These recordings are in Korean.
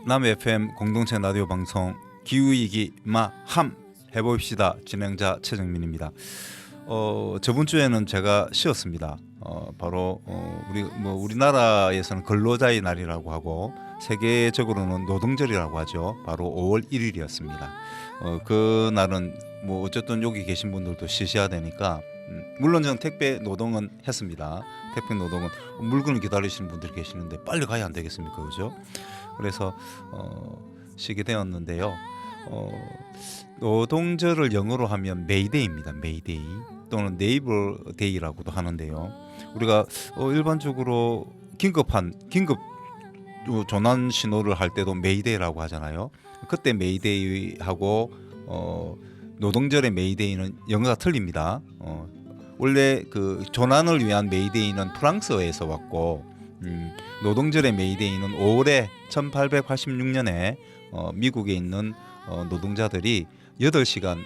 남해 FM 공동체 라디오 방송 기후위기 마함 해봅시다. 진행자 최정민입니다. 저번 주에는 제가 쉬었습니다. 바로 우리나라에서는 근로자의 날이라고 하고 세계적으로는 노동절이라고 하죠. 바로 5월 1일이었습니다. 그 날은 어쨌든 여기 계신 분들도 쉬셔야 되니까 물론 저는 택배 노동은 했습니다. 택배 노동은 물건을 기다리시는 분들이 계시는데 빨리 가야 안 되겠습니까, 그죠? 그래서 쉬게 되었는데요. 노동절을 영어로 하면 메이데이입니다. 메이데이 또는 네이버 데이라고도 하는데요. 우리가 일반적으로 긴급 조난 신호를 할 때도 메이데이라고 하잖아요. 그때 메이데이하고 노동절의 메이데이는 영어가 틀립니다. 원래 그 조난을 위한 메이데이는 프랑스어에서 왔고 노동절의 메이데이는 5월에 1886년에 미국에 있는 노동자들이 8시간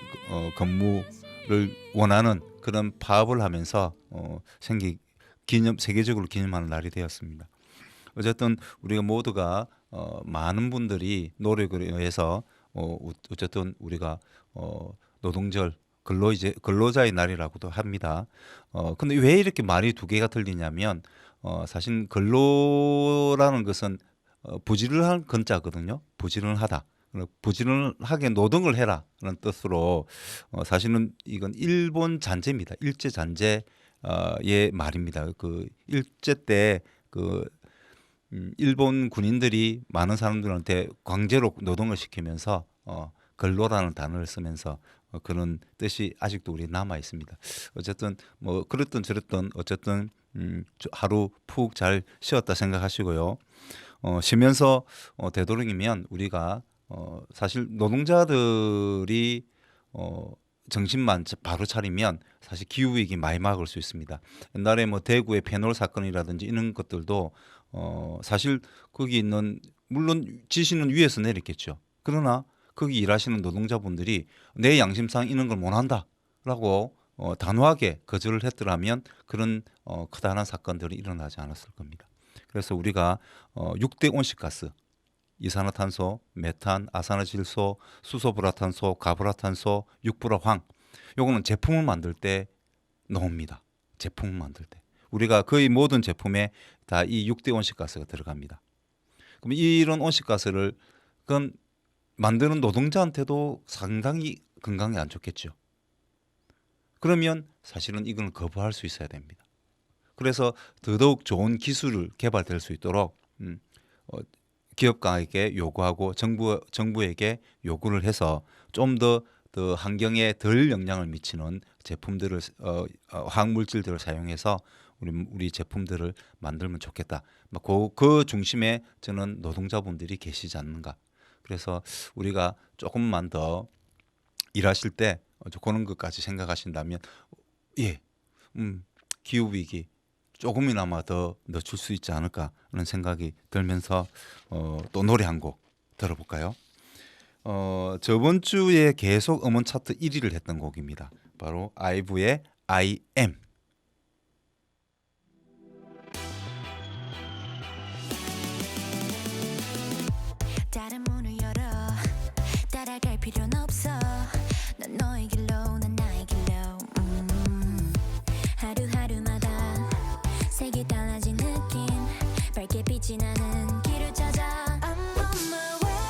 근무를 원하는 그런 파업을 하면서 세계적으로 기념하는 날이 되었습니다. 어쨌든 우리가 모두가 많은 분들이 노력을 해서 어쨌든 우리가 노동절 근로자의 날이라고도 합니다. 근데 왜 이렇게 말이 두 개가 틀리냐면 사실 근로라는 것은 부지런한 근자거든요. 부지런하다. 부지런하게 노동을 해라라는 뜻으로 사실은 이건 일본 잔재입니다. 일제 잔재의 말입니다. 그 일제 때 그 일본 군인들이 많은 사람들한테 강제로 노동을 시키면서 근로라는 단어를 쓰면서 그런 뜻이 아직도 우리 남아 있습니다. 어쨌든 그랬던 저랬던 어쨌든 하루 푹 잘 쉬었다 생각하시고요. 쉬면서 되도록이면 우리가 사실 노동자들이 정신만 바로 차리면 사실 기후위기 많이 막을 수 있습니다. 옛날에 대구의 페놀 사건이라든지 이런 것들도 사실 거기 있는 물론 지시는 위에서 내렸겠죠. 그러나 거기 일하시는 노동자분들이 내 양심상 이런 걸 못한다라고 단호하게 거절을 했더라면 그런 커다란 사건들이 일어나지 않았을 겁니다. 그래서 우리가 6대 온실가스 이산화탄소, 메탄, 아산화질소, 수소불화탄소, 가불화탄소, 육불화황 요거는 제품을 만들 때 나옵니다. 제품을 만들 때 우리가 거의 모든 제품에 다 이 6대 온실가스가 들어갑니다. 그럼 이런 온실가스를 그건 만드는 노동자한테도 상당히 건강에 안 좋겠죠. 그러면 사실은 이건 거부할 수 있어야 됩니다. 그래서 더더욱 좋은 기술을 개발될 수 있도록 기업가에게 요구하고 정부에게 요구를 해서 좀 더 환경에 덜 영향을 미치는 제품들을 화학물질들을 사용해서 우리 제품들을 만들면 좋겠다. 그 중심에 저는 노동자분들이 계시지 않는가. 그래서 우리가 조금만 더 일하실 때 그런 것까지 생각하신다면 기후 위기 조금이나마 더 늦출 수 있지 않을까 하는 생각이 들면서 또 노래 한 곡 들어볼까요? 저번 주에 계속 음원 차트 1위를 했던 곡입니다. 바로 아이브의 I am. 다른 문을 열어 따라갈 필요는 없어 넌 너의 길로 난 나의 길로 하루하루마다 색이 달라진 느낌 밝게 빛이 나는 길을 찾아 I'm on my way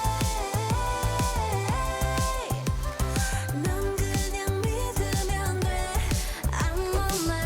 넌 그냥 믿으면 돼 I'm on my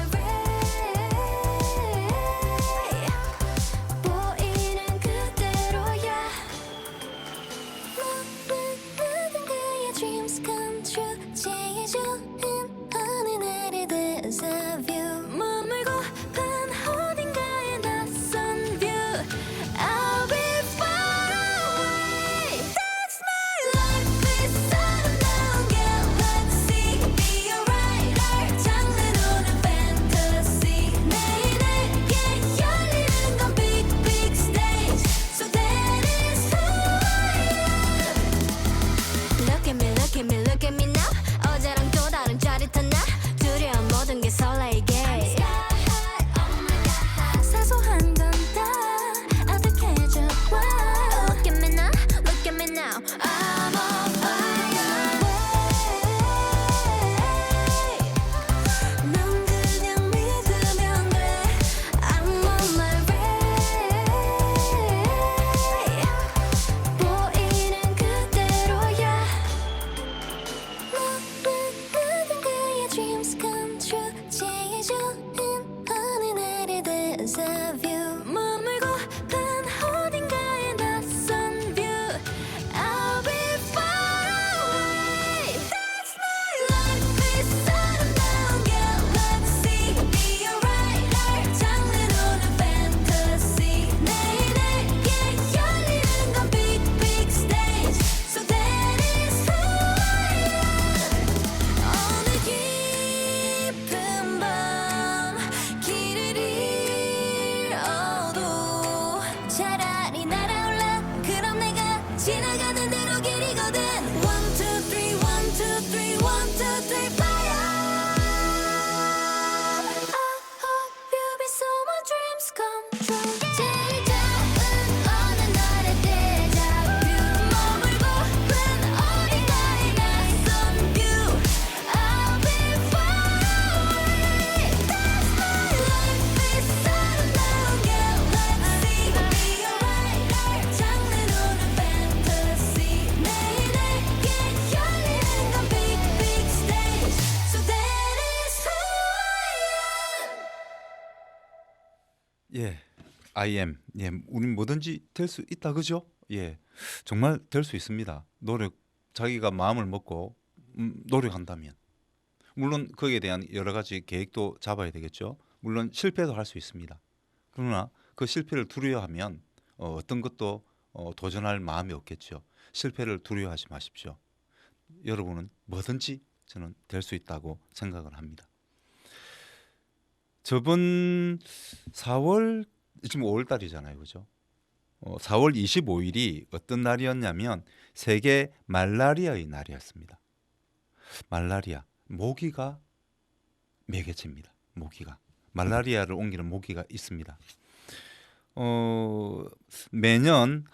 예, I am. 예, 우린 뭐든지 될 수 있다, 그죠? 예, 정말 될 수 있습니다. 자기가 마음을 먹고 노력한다면. 물론 거기에 대한 여러 가지 계획도 잡아야 되겠죠. 물론 실패도 할 수 있습니다. 그러나 그 실패를 두려워하면 어떤 것도 도전할 마음이 없겠죠. 실패를 두려워하지 마십시오. 여러분은 뭐든지 저는 될 수 있다고 생각을 합니다. 저번 4월 지금 5월 달이잖아요, 그죠? 4월 25일이 어떤 날이었냐면 세계 말라리아의 날이었습니다. 말라리아, 모기가 매개체입니다. 모기가 말라리아를 옮기는 모기가 있습니다. 어, 매년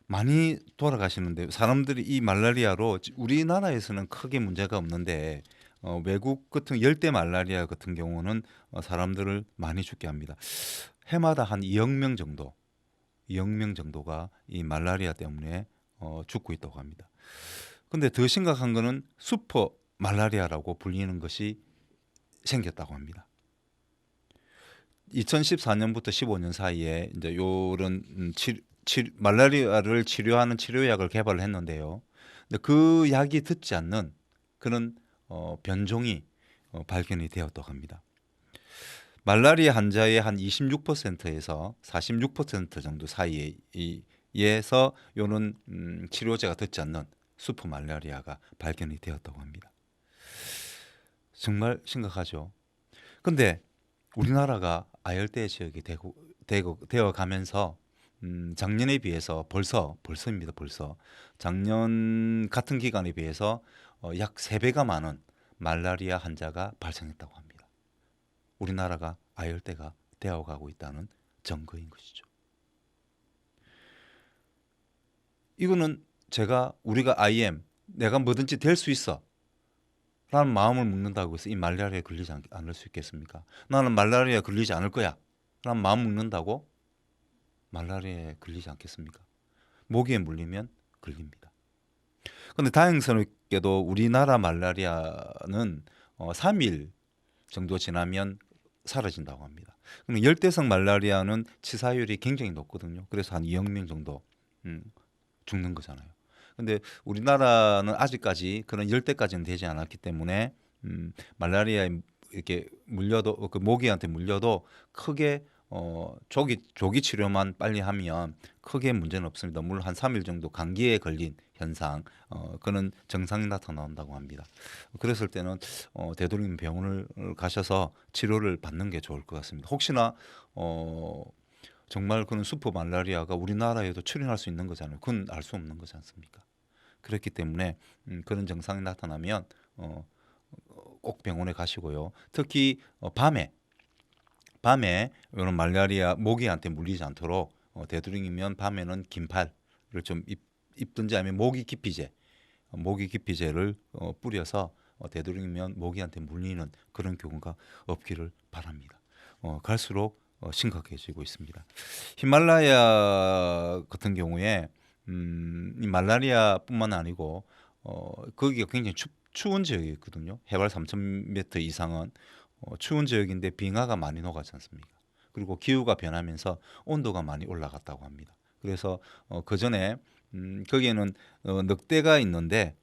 많이 돌아가시는데 사람들이 이 말라리아로 우리나라에서는 크게 문제가 없는데 외국 같은 열대 말라리아 같은 경우는 사람들을 많이 죽게 합니다. 해마다 한 2억 명 정도, 2억 명 정도가 이 말라리아 때문에 죽고 있다고 합니다. 근데 더 심각한 거는 슈퍼 말라리아라고 불리는 것이 생겼다고 합니다. 2014년부터 15년 사이에 이제 요런 말라리아를 치료하는 치료약을 개발을 했는데요. 근데 그 약이 듣지 않는 그런 변종이 발견이 되었다고 합니다. 말라리아 환자의 한 26%에서 46% 정도 사이에서 요는 치료제가 듣지 않는 슈퍼 말라리아가 발견이 되었다고 합니다. 정말 심각하죠. 근데 우리나라가 아열대 지역이 되어 가면서 작년에 비해서 벌써입니다. 벌써 작년 같은 기간에 비해서 약 3배가 많은 말라리아 환자가 발생했다고 합니다. 우리나라가 아열대가 되어가고 있다는 증거인 것이죠. 이거는 우리가 I am, 내가 뭐든지 될 수 있어 라는 마음을 먹는다고 해서 이 말라리아에 걸리지 않을 수 있겠습니까? 나는 말라리아에 걸리지 않을 거야 라는 마음 먹는다고 말라리아에 걸리지 않겠습니까? 모기에 물리면 걸립니다. 그런데 다행스럽게도 우리나라 말라리아는 3일 정도 지나면 사라진다고 합니다. 근데 열대성 말라리아는 치사율이 굉장히 높거든요. 그래서 한 2억 명 정도 죽는 거잖아요. 근데 우리나라는 아직까지 그런 열대까지는 되지 않았기 때문에 말라리아에 이렇게 물려도 그 모기한테 물려도 크게 조기 치료만 빨리 하면 크게 문제는 없습니다. 물론 한 3일 정도 감기에 걸린 현상 그런 증상이 나타난다고 합니다. 그랬을 때는 되도록이면 병원을 가셔서 치료를 받는 게 좋을 것 같습니다. 혹시나 정말 그런 슈퍼 말라리아가 우리나라에도 출현할 수 있는 거잖아요. 그건 알 수 없는 거지 않습니까? 그렇기 때문에 그런 증상이 나타나면 꼭 병원에 가시고요. 특히 밤에 이런 말라리아 모기한테 물리지 않도록 되도록이면 밤에는 긴팔을 좀 입든지 아니면 모기 기피제를 뿌려서 되도록이면 모기한테 물리는 그런 경우가 없기를 바랍니다. 갈수록 심각해지고 있습니다. 히말라야 같은 경우에 이 말라리아뿐만 아니고 거기가 굉장히 추운 지역이 있거든요. 해발 3,000m 이상은 추운 지역인데 빙하가 많이 녹았지 않습니까? 그리고 기후가 변하면서 온도가 많이 올라갔다고 합니다. 그래서 그 전에 거기에는 늑대가 있는데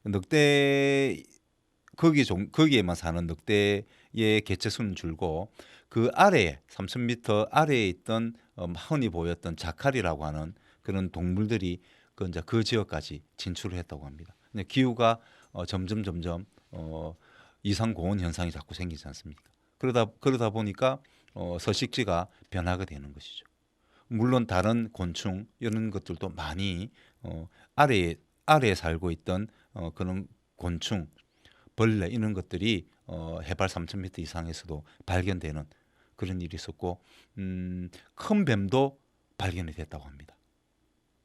거기에만 사는 늑대의 개체수는 줄고 그 아래에 3,000m 아래에 있던 흔히 보였던 자칼이라고 하는 그런 동물들이 이제 그 지역까지 진출을 했다고 합니다. 근데 기후가 점점 이상 고온 현상이 자꾸 생기지 않습니까? 그러다 보니까 서식지가 변하게 되는 것이죠. 물론 다른 곤충 이런 것들도 많이 아래에 살고 있던 그런 곤충, 벌레 이런 것들이 해발 3,000m 이상에서도 발견되는 그런 일이 있었고 큰 뱀도 발견이 됐다고 합니다.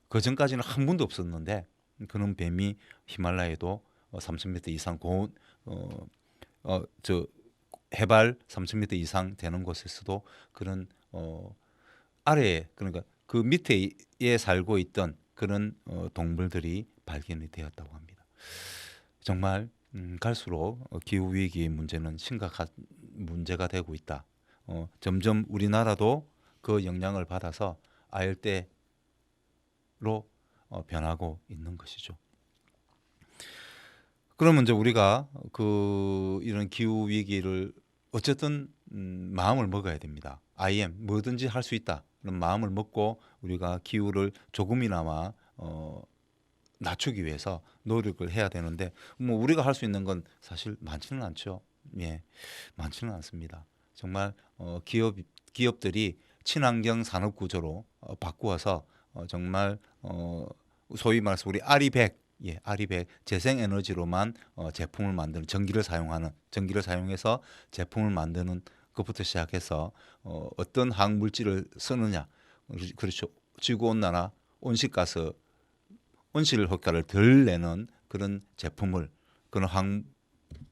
그 전까지는 한 번도 없었는데 그런 뱀이 히말라야에도 3,000m 이상 고온 해발 3,000m 이상 되는 곳에서도 그런 아래에 그러니까 그 밑에 살고 있던 그런 동물들이 발견이 되었다고 합니다. 정말 갈수록 기후 위기 문제는 심각한 문제가 되고 있다. 점점 우리나라도 그 영향을 받아서 아열대로 변하고 있는 것이죠. 그러면 이제 우리가 이런 기후 위기를 어쨌든 마음을 먹어야 됩니다. 뭐든지 할 수 있다. 그런 마음을 먹고 우리가 기후를 조금이나마 낮추기 위해서 노력을 해야 되는데 뭐 우리가 할 수 있는 건 사실 많지는 않죠. 예, 많지는 않습니다. 정말 기업들이 친환경 산업 구조로 바꾸어서 정말 소위 말해서 우리 아리백 재생 에너지로만 제품을 만드는 전기를 사용해서 제품을 만드는 것부터 시작해서 어떤 항물질을 쓰느냐, 그렇죠. 지구 온난화, 온실가스 온실 효과를 덜 내는 그런 제품을 그런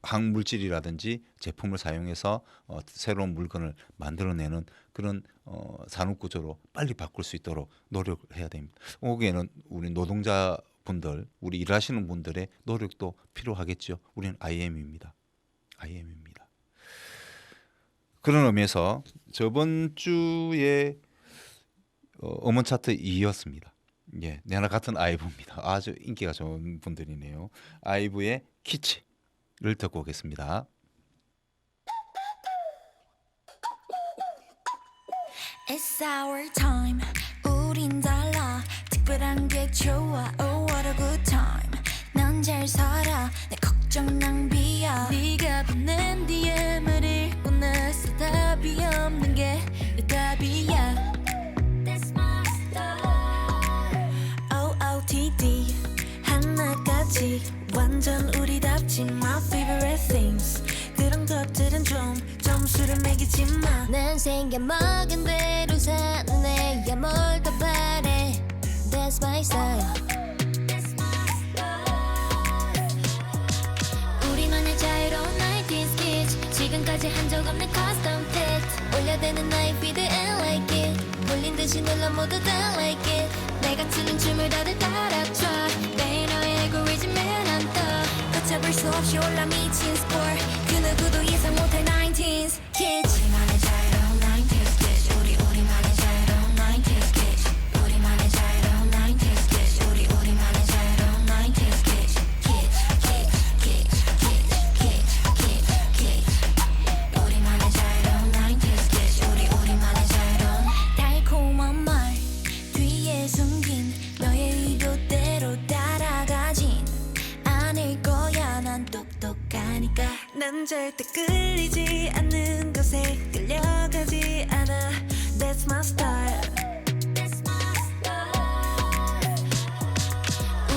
항물질이라든지 제품을 사용해서 새로운 물건을 만들어내는 그런 산업 구조로 빨리 바꿀 수 있도록 노력을 해야 됩니다. 거기에는 우리 노동자분들, 우리 일하시는 분들의 노력도 필요하겠죠. 우리는 IM입니다. 그런 의미에서 저번 주에 음원 차트 2위였습니다. 예, 내나 같은 아이브입니다. 아주 인기가 좋은 분들이네요. 아이브의 키치를 듣고 오겠습니다. It's our time 우린 달라 특별한 게 좋아 Oh what a good time 넌 잘 살아 내 걱정 낭비야 네가 보낸 DM을 읽고 나서 답이 없는 게 내 답이야 That's my style OOTD 하나까지 완전 우리답지 My favorite things 그런 것들은 좀 점수를 매기지 마 난 생겨먹은 대로 사는 애야 뭘 더 바래 That's my style 우리만의 자유로운 90s kids 지금까지 한 적 없는 custom fit 올려대는 나의 feed and like it 몰린 듯이 눌러 모두 다 like it 내가 추는 춤을 다들 따라춰 매일 너의 알고리즘에 난떠 걷잡을 수 없이 올라 미친 score 그 누구도 예상 못할 90s kids 우리만의 자유로운 90s kids 우리만의 자유로운 90s kids 우리만의 자유로운 90s kids 우리만의 자유로운 90s kids 우리만의 자유로운 90s kids 우리만의 자유로운 달콤한 말 뒤에 숨긴 너의 의도대로 따라가진 않을 거야 난 똑똑하니까 난 절대 끌리지 않는 것에 끌려가지 않아 That's my style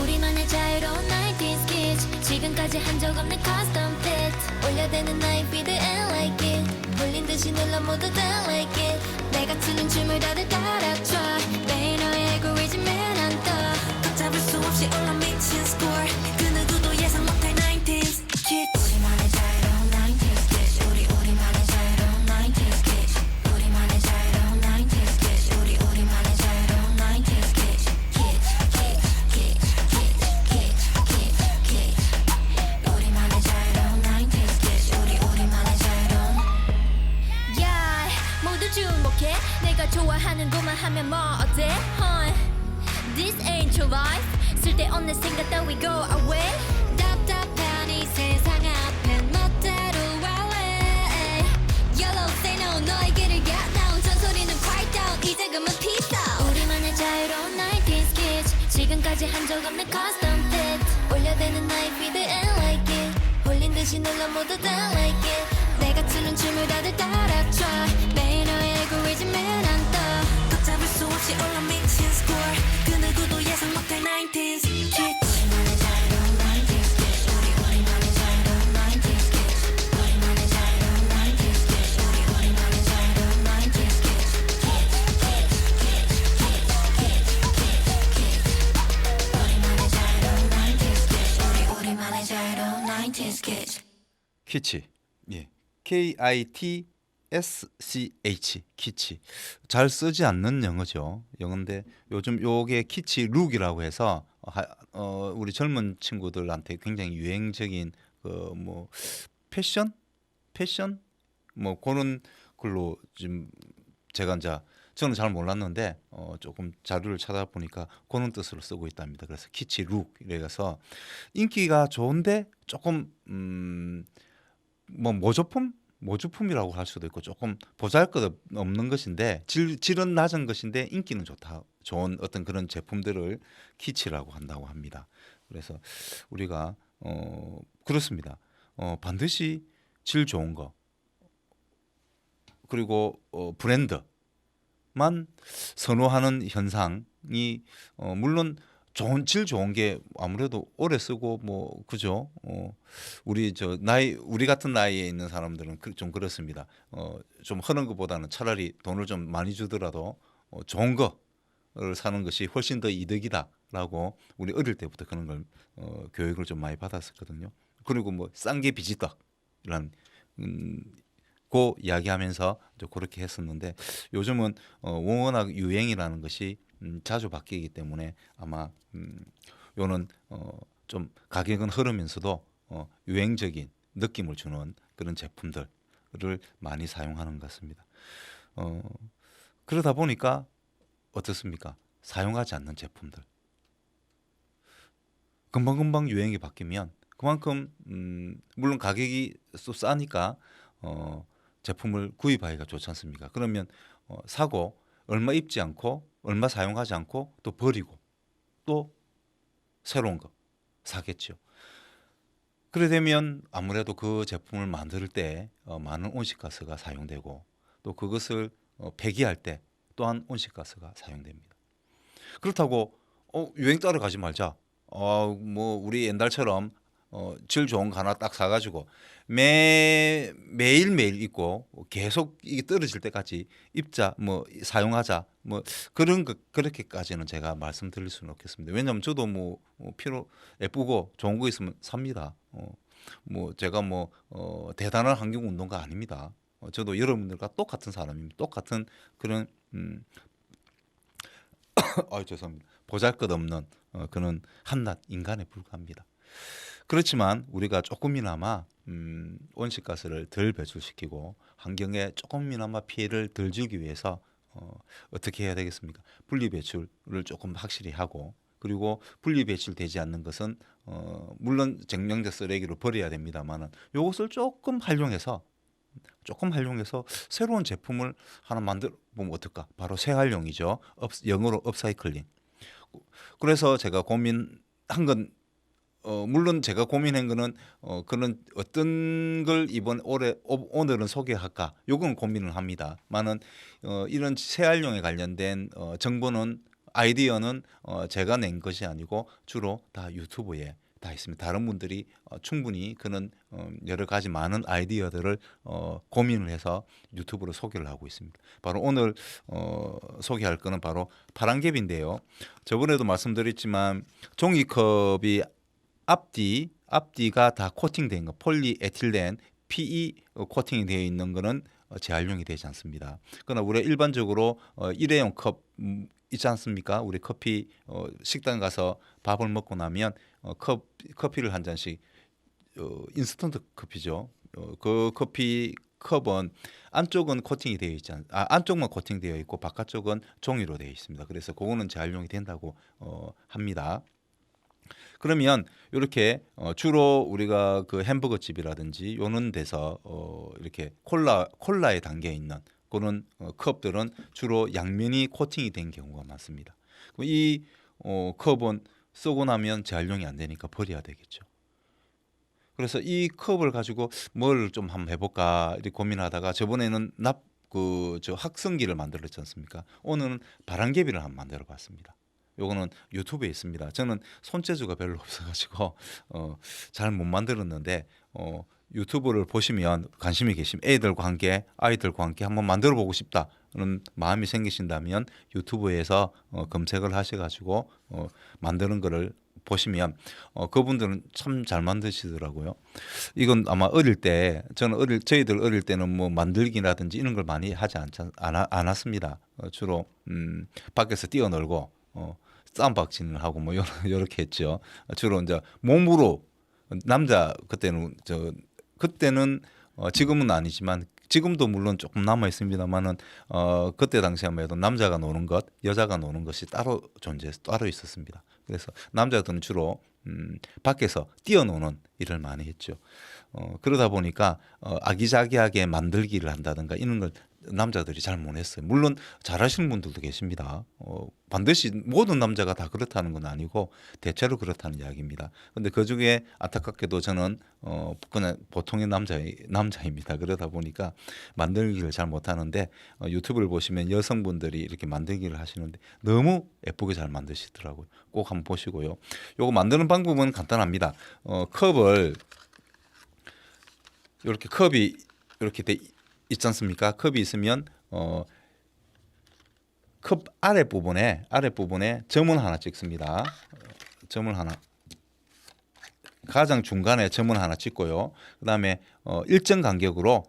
우리만의 자유로운 90s kids 지금까지 한 적 없는 custom fit 올려대는 나의 feed and like it 몰린 듯이 눌러 모두 다 like it 내가 추는 춤을 다들 따라춰 매일 너의 알고리즘에 난떠 걷잡을 수 없이 올라 미친 score 그 누구도 예상 못할 90s kids 우리만의 자유로운 90s kids 우리만의 자유로운 90s kids 우리만의 자유로운 90s kids 우리만의 자유로운 90s kids 우리만의 자유로운 90s kids 우리만의 자유로운 Yeah 모두 주목해 내가 좋아하는 것만 하면 뭐 어때 This ain't your life 쓸데없는 생각 따위 go away 답답한 이 세상 앞엔 멋대로 wallet Yellow say no 너의 길을 get down 전소리는 quiet down 이제 그만 peace out 우리만의 자유로운 90s kids 지금까지 한 적 없는 custom fit 올려대는 나의 feed and like it 홀린 듯이 눌러 모두 다 like it 내가 추는 춤을 다들 따라춰 매일 너의 알고리즘에 난떠 걷잡을 수 없이 올라 미친 score 그 누구도 예상 못할 90s kids 우리만의 자유로운 90s kids 우리만의 자유로운 90s kids 우리만의 자유로운 90s kids 우리만의 자유로운 90s kids 우리만의 자유로운 90s kids 우리만의 자유로운 90s kids 키치, 예, KITSCH, 키치. 잘 쓰지 않는 영어죠. 영어인데 요즘 요게 키치 룩이라고 해서 우리 젊은 친구들한테 굉장히 유행적인 그 뭐 패션 뭐 그런 걸로 지금 제가 이제 저는 잘 몰랐는데 조금 자료를 찾아보니까 그런 뜻으로 쓰고 있답니다. 그래서 키치 룩 이래서 인기가 좋은데 조금 뭐 모조품이라고 할 수도 있고 조금 보잘것없는 것인데 질은 낮은 것인데 인기는 좋다. 좋은 어떤 그런 제품들을 키치라고 한다고 합니다. 그래서 우리가 그렇습니다. 반드시 질 좋은 거 그리고 브랜드만 선호하는 현상이 물론 질 좋은 게 아무래도 오래 쓰고 뭐 그죠? 우리 같은 나이에 있는 사람들은 좀 그렇습니다. 좀 하는 것보다는 차라리 돈을 좀 많이 주더라도 좋은 거를 사는 것이 훨씬 더 이득이다라고 우리 어릴 때부터 그런 걸 교육을 좀 많이 받았었거든요. 그리고 뭐 싼 게 비지떡이란 고 이야기하면서 그렇게 했었는데 요즘은 워낙 유행이라는 것이 자주 바뀌기 때문에 아마 요는 좀 가격은 흐르면서도 유행적인 느낌을 주는 그런 제품들을 많이 사용하는 것 같습니다. 그러다 보니까 어떻습니까? 사용하지 않는 제품들 금방금방 유행이 바뀌면 그만큼 물론 가격이 또 싸니까 제품을 구입하기가 좋지 않습니까? 그러면 사고 얼마 입지 않고 얼마 사용하지 않고 또 버리고 또 새로운 거 사겠죠. 그래 되면 아무래도 그 제품을 만들 때 많은 온실가스가 사용되고 또 그것을 폐기할 때 또한 온실가스가 사용됩니다. 그렇다고 유행 따라가지 말자. 뭐 우리 옛날처럼 질 좋은 거 하나 딱 사가지고 매일매일 입고 계속 이게 떨어질 때까지 입자 뭐 사용하자 뭐 그렇게까지는 제가 말씀드릴 수는 없겠습니다. 왜냐하면 저도 뭐 필요 예쁘고 좋은 거 있으면 삽니다. 뭐 제가 뭐 대단한 환경 운동가 아닙니다. 저도 여러분들과 똑같은 사람입니다. 똑같은 그런 죄송합니다. 보잘것없는 그런 한낱 인간에 불과합니다. 그렇지만 우리가 조금이나마 온실가스를 덜 배출시키고 환경에 조금이나마 피해를 덜 주기 위해서 어떻게 해야 되겠습니까? 분리배출을 조금 확실히 하고 그리고 분리배출되지 않는 것은 물론 쟁량제 쓰레기로 버려야 됩니다만은 이것을 조금 활용해서 새로운 제품을 하나 만들어 보면 어떨까? 바로 재활용이죠. 영어로 업사이클링. 그래서 제가 고민한 건 물론 제가 고민한 거는 그런 어떤 걸 오늘은 소개할까? 요건 고민을 합니다만은 이런 재활용에 관련된 정보는 아이디어는 제가 낸 것이 아니고 주로 다 유튜브에 다 있습니다. 다른 분들이 충분히 그런 여러 가지 많은 아이디어들을 고민을 해서 유튜브로 소개를 하고 있습니다. 바로 오늘 소개할 거는 바로 파란개비인데요. 저번에도 말씀드렸지만 종이컵이 앞뒤가 다 코팅된 거, 폴리에틸렌 PE 코팅이 되어 있는 거는 재활용이 되지 않습니다. 그러나 우리가 일반적으로 일회용 컵 있지 않습니까? 우리 커피 식당 가서 밥을 먹고 나면 커피를 한 잔씩 인스턴트 커피죠. 그 커피 컵은 안쪽은 코팅이 되어 있지 안쪽만 코팅되어 있고 바깥쪽은 종이로 되어 있습니다. 그래서 그거는 재활용이 된다고 합니다. 그러면 이렇게 주로 우리가 그 햄버거 집이라든지 요런 데서 이렇게 콜라에 담겨 있는 그런 컵들은 주로 양면이 코팅이 된 경우가 많습니다. 이 컵은 쓰고 나면 재활용이 안 되니까 버려야 되겠죠. 그래서 이 컵을 가지고 뭘 좀 한번 해볼까 이렇게 고민하다가 저번에는 확성기를 만들었지 않습니까? 오늘은 바람개비를 한번 만들어봤습니다. 요거는 유튜브에 있습니다. 저는 손재주가 별로 없어가지고 잘 못 만들었는데 유튜브를 보시면 관심이 계시면 아이들과 함께 한번 만들어 보고 싶다는 마음이 생기신다면 유튜브에서 검색을 하셔가지고 만드는 거를 보시면 그분들은 참 잘 만드시더라고요. 이건 아마 저희들 어릴 때는 뭐 만들기라든지 이런 걸 많이 하지 않았습니다. 주로 밖에서 뛰어놀고 쌈박질을 하고 뭐 요렇게 했죠. 주로 이제 몸으로 남자 그때는 지금은 아니지만 지금도 물론 조금 남아 있습니다만은 그때 당시에만 해도 남자가 노는 것, 여자가 노는 것이 따로 있었습니다. 그래서 남자들은 주로 밖에서 뛰어노는 일을 많이 했죠. 그러다 보니까 아기자기하게 만들기를 한다든가 이런 걸 남자들이 잘 못했어요. 물론 잘하시는 분들도 계십니다. 반드시 모든 남자가 다 그렇다는 건 아니고 대체로 그렇다는 이야기입니다. 근데 그 중에 안타깝게도 저는 그냥 보통의 남자입니다. 그러다 보니까 만들기를 잘 못하는데 유튜브를 보시면 여성분들이 이렇게 만들기를 하시는데 너무 예쁘게 잘 만드시더라고요. 꼭 한번 보시고요. 요거 만드는 방법은 간단합니다. 컵을 이렇게 컵이 이렇게 있지 않습니까? 컵이 있으면 컵 아랫부분에 점을 하나 찍습니다. 점을 하나, 가장 중간에 점을 하나 찍고요. 그다음에 일정 간격으로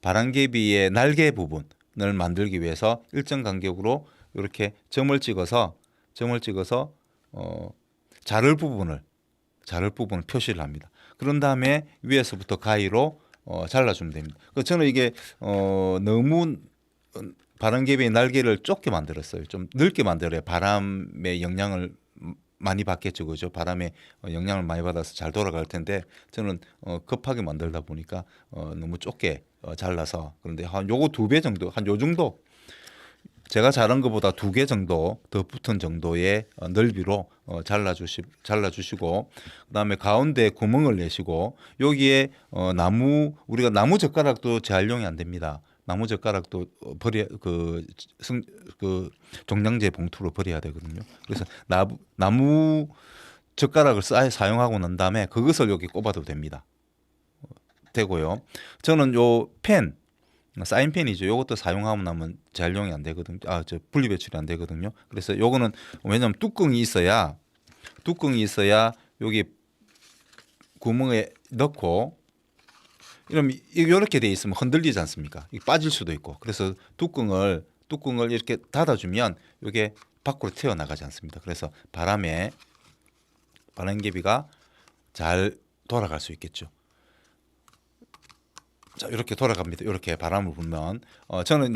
바람개비의 날개 부분을 만들기 위해서 일정 간격으로 이렇게 점을 찍어서 자를 부분을 표시를 합니다. 그런 다음에 위에서부터 가위로 잘라주면 됩니다. 저는 이게 너무 바람개비의 날개를 좁게 만들었어요. 좀 넓게 만들어야 바람의 영향을 많이 받겠죠, 그죠? 바람의 영향을 많이 받아서 잘 돌아갈 텐데 저는 급하게 만들다 보니까 너무 좁게 잘라서, 그런데 한 요거 2배 정도, 한 요 정도 제가 자른 것보다 2개 정도 더 붙은 정도의 넓이로 잘라주시고, 그다음에 가운데 구멍을 내시고, 여기에 우리가 나무 젓가락도 재활용이 안 됩니다. 나무 젓가락도 종량제 봉투로 버려야 되거든요. 그래서 나무 젓가락을 사용하고 난 다음에 그것을 여기 꼽아도 되고요. 저는 요 사인펜이죠. 요것도 사용하고 나면 재활용이 안 되거든요. 분리 배출이 안 되거든요. 그래서 요거는 왜냐면 뚜껑이 있어야 여기 구멍에 넣고, 이러면 이렇게 돼 있으면 흔들리지 않습니까? 빠질 수도 있고. 그래서 뚜껑을 이렇게 닫아주면 이게 밖으로 튀어나가지 않습니다. 그래서 바람개비가 잘 돌아갈 수 있겠죠. 자, 이렇게 돌아갑니다. 이렇게 바람을 불면 저는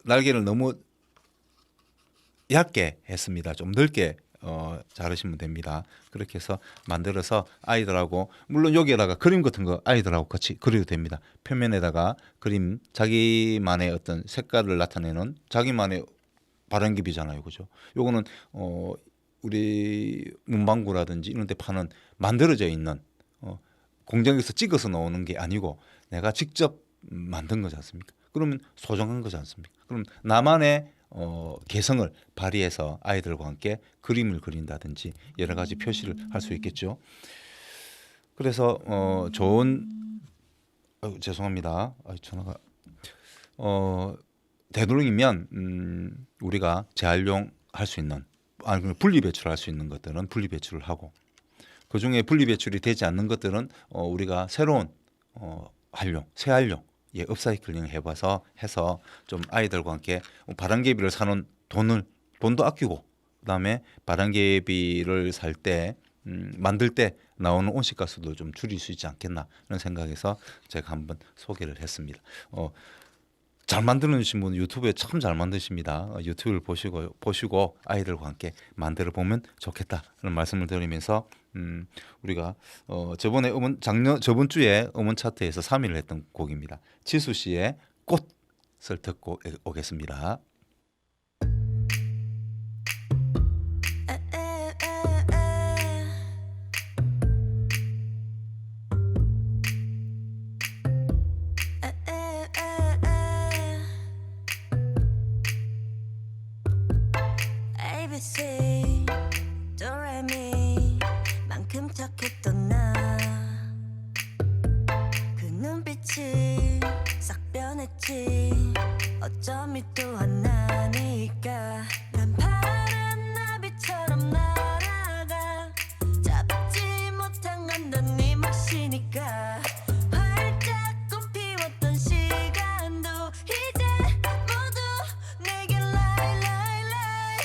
날개를 너무 얇게 했습니다. 좀 넓게 자르시면 됩니다. 그렇게 해서 만들어서 아이들하고, 물론 여기에다가 그림 같은 거 아이들하고 같이 그려도 됩니다. 표면에다가 그림, 자기만의 어떤 색깔을 나타내는 자기만의 바람개비잖아요, 그죠? 요거는 우리 문방구라든지 이런 데 파는 만들어져 있는 공장에서 찍어서 나오는 게 아니고 내가 직접 만든 거지 않습니까? 그러면 소중한 거지 않습니까? 그럼 나만의 개성을 발휘해서 아이들과 함께 그림을 그린다든지 여러 가지 표시를 할 수 있겠죠. 그래서 죄송합니다. 전화가 되도록이면 우리가 재활용할 수 있는, 분리 배출할 수 있는 것들은 분리 배출을 하고, 그 중에 분리 배출이 되지 않는 것들은 우리가 새로운 재활용, 업사이클링 해서 좀 아이들과 함께 바람개비를 사는 돈도 아끼고, 그다음에 바람개비를 살 때 만들 때 나오는 온실가스도 좀 줄일 수 있지 않겠나 이런 생각에서 제가 한번 소개를 했습니다. 잘 만드신 분 유튜브에 참 잘 만드십니다. 유튜브를 보시고 아이들과 함께 만들어 보면 좋겠다는 말씀을 드리면서 우리가 저번 주에 음원 차트에서 3위를 했던 곡입니다. 지수 씨의 꽃을 듣고 오겠습니다. ABC 도레미 만큼 착했던 나, 그 눈빛이 싹 변했지. 어쩜 또 하나니까 난 파란 나비처럼 날아가. 잡지 못한 건 넌 네 몫이니까. 활짝 꽃피웠던 시간도 이제 모두 내게 lie lie lie.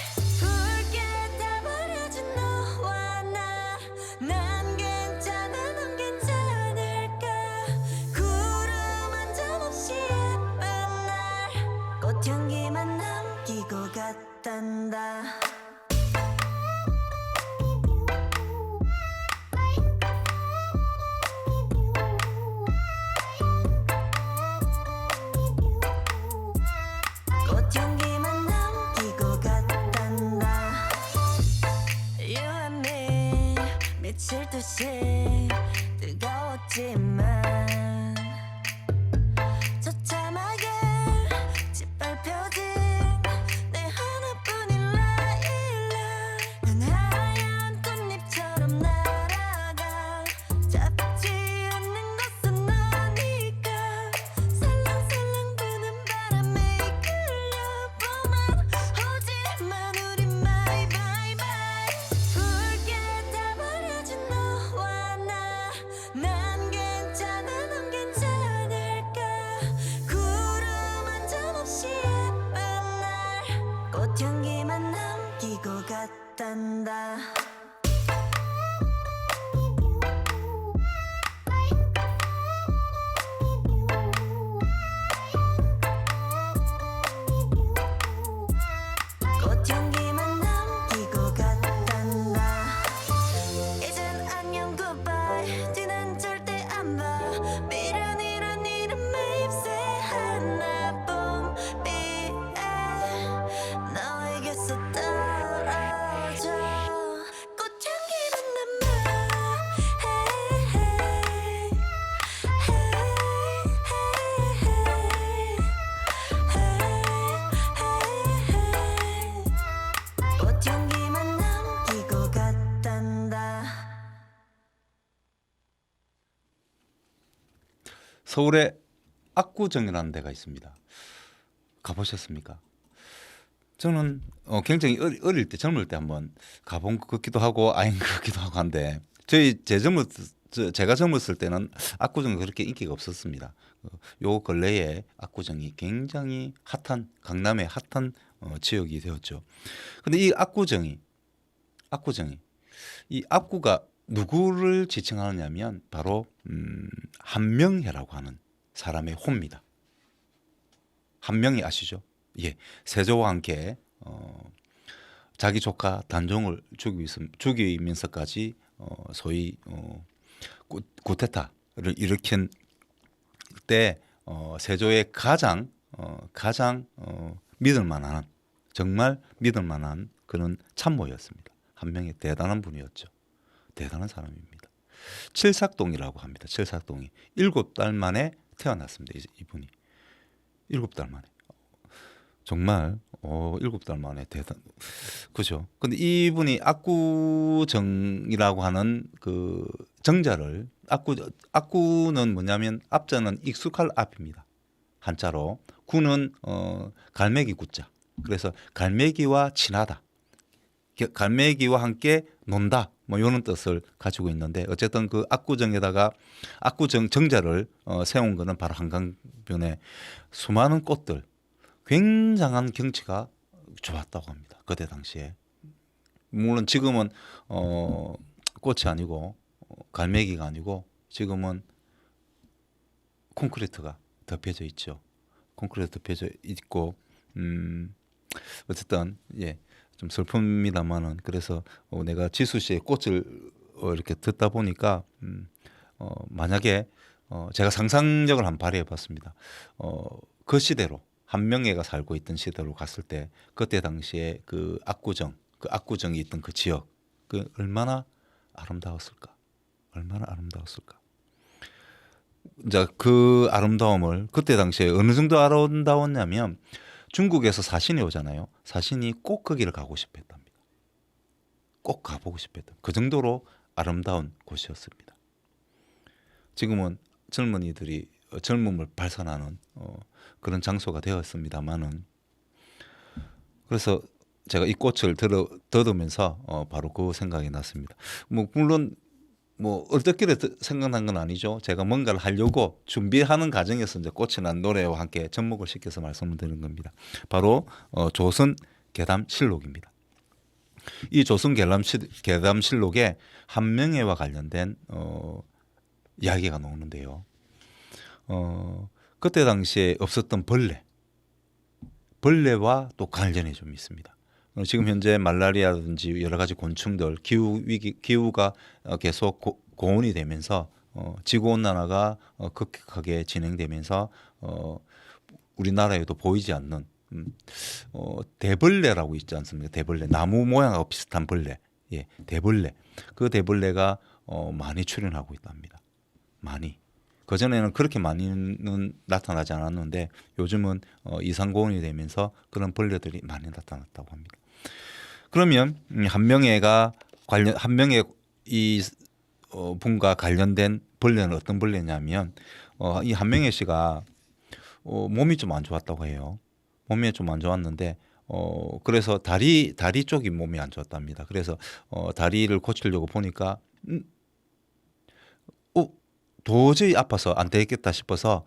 미칠 듯이 뜨거웠지만 처참하게 짓밟혀진 내 하나뿐인 라일락 난 하얀 꽃잎처럼 날아가 잡지 않는 것은 너니까 살랑살랑 부는 바람에 이끌려보만 오지만 우리 마이 바이 바이 붉게 타버려진 너와 나난 괜찮아 넌 괜찮을까 구름 한 점 없이 예쁜 날 꽃향기만 남기고 갔단다 꽃향기만 남기고 갔단다 이젠 안녕 굿바이 뒤는 절대 안봐 미련이란 이름에 입새 하나 봄비에 너에게서 떨어져 꽃향기만 남아 헤이 꽃향기만 남기고 갔단다 서울에 압구정이라는 데가 있습니다. 가보셨습니까? 저는 굉장히 어릴 때 젊을 때 한번 가본 것 같기도 하고 아닌 것 같기도 하고 한데 제가 젊었을 때는 압구정이 그렇게 인기가 없었습니다. 요 근래에 압구정이 굉장히 핫한 강남의 핫한 지역이 되었죠. 근데 이 압구정이 이 압구가 누구를 지칭하느냐면 바로 한명회라고 하는 사람의 호입니다. 한명희 아시죠? 예, 세조와 함께 자기 조카 단종을 죽이면서까지 소위 쿠데타를 일으킨 때 세조의 가장 믿을만한 정말 믿을만한 그런 참모였습니다. 한명희 대단한 분이었죠. 대단한 사람입니다. 칠삭동이라고 합니다. 칠삭동이 7달 만에 태어났습니다. 이분이 7달 만에 정말 7달 만에 대단 그죠. 근데 이분이 압구정이라고 하는 그 정자를 압구는 뭐냐면 압자는 익숙할 앞입니다. 한자로 구는 갈매기 구자. 그래서 갈매기와 친하다. 갈매기와 함께 논다. 뭐 이런 뜻을 가지고 있는데 어쨌든 그 압구정에다가 압구정 정자를 세운 거는 바로 한강변에 수많은 꽃들 굉장한 경치가 좋았다고 합니다. 그때 당시에 물론 지금은 꽃이 아니고 갈매기가 아니고 지금은 콘크리트가 덮여져 있죠. 콘크리트 덮여져 있고 어쨌든 예. 좀 슬픕니다만은 그래서 내가 지수 씨의 꽃을 이렇게 듣다 보니까 만약에 제가 상상력을 한번 발휘해봤습니다. 그 시대로 한명회가 살고 있던 시대로 갔을 때 그때 당시에 그 압구정이 있던 그 지역 그 얼마나 아름다웠을까? 얼마나 아름다웠을까? 이제 그 아름다움을 그때 당시에 어느 정도 아름다웠냐면 중국에서 사신이 오잖아요. 사신이 꼭 거기를 가고 싶어 했답니다. 꼭 가보고 싶어 했다. 그 정도로 아름다운 곳이었습니다. 지금은 젊은이들이 젊음을 발산하는 그런 장소가 되었습니다만은 그래서 제가 이 꽃을 들으면서 바로 그 생각이 났습니다. 뭐 물론 뭐 얼떨결에 생각난 건 아니죠. 제가 뭔가를 하려고 준비하는 과정에서 이제 꽃이 난 노래와 함께 접목을 시켜서 말씀을 드리는 겁니다. 바로 조선 계담실록입니다. 이 조선 계담실록에 한명회와 관련된 이야기가 나오는데요. 그때 당시에 없었던 벌레와 또 관련이 좀 있습니다. 지금 현재 말라리아든지 여러 가지 곤충들 기후가 계속 고온이 되면서 지구 온난화가 급격하게 진행되면서 우리나라에도 보이지 않는 대벌레라고 있지 않습니까? 대벌레 나무 모양하고 비슷한 벌레. 예, 대벌레. 그 대벌레가 많이 출현하고 있답니다. 많이. 그전에는 그렇게 많이는 나타나지 않았는데 요즘은 이상고온이 되면서 그런 벌레들이 많이 나타났다고 합니다. 그러면 한 명의 이 분과 관련된 벌레는 어떤 벌레냐면 이 한명혜 씨가 몸이 좀 안 좋았다고 해요. 몸이 좀 안 좋았는데 그래서 다리 쪽이 몸이 안 좋았답니다. 그래서 다리를 고치려고 보니까 도저히 아파서 안 되겠다 싶어서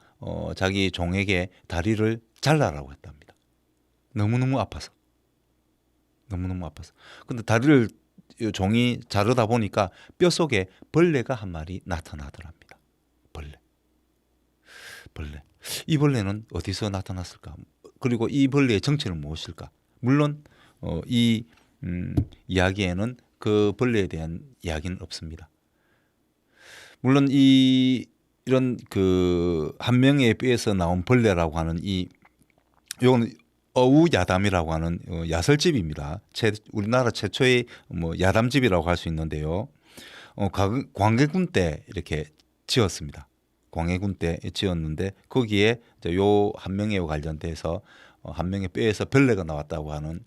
자기 종에게 다리를 잘라라고 했답니다. 너무너무 아파서. 너무너무 아파서. 근데 다리를 종이 자르다 보니까 뼈 속에 벌레가 한 마리 나타나더랍니다. 벌레. 이 벌레는 어디서 나타났을까? 그리고 이 벌레의 정체는 무엇일까? 물론 이 이야기에는 그 벌레에 대한 이야기는 없습니다. 물론 이런 그 한 명의 뼈에서 나온 벌레라고 하는 요건 어우야담이라고 하는 야설집입니다. 우리나라 최초의 뭐 야담집이라고 할 수 있는데요. 광해군 때 이렇게 지었습니다. 광해군 때 지었는데 거기에 요 한명회와 관련돼서 한명회 뼈에서 벌레가 나왔다고 하는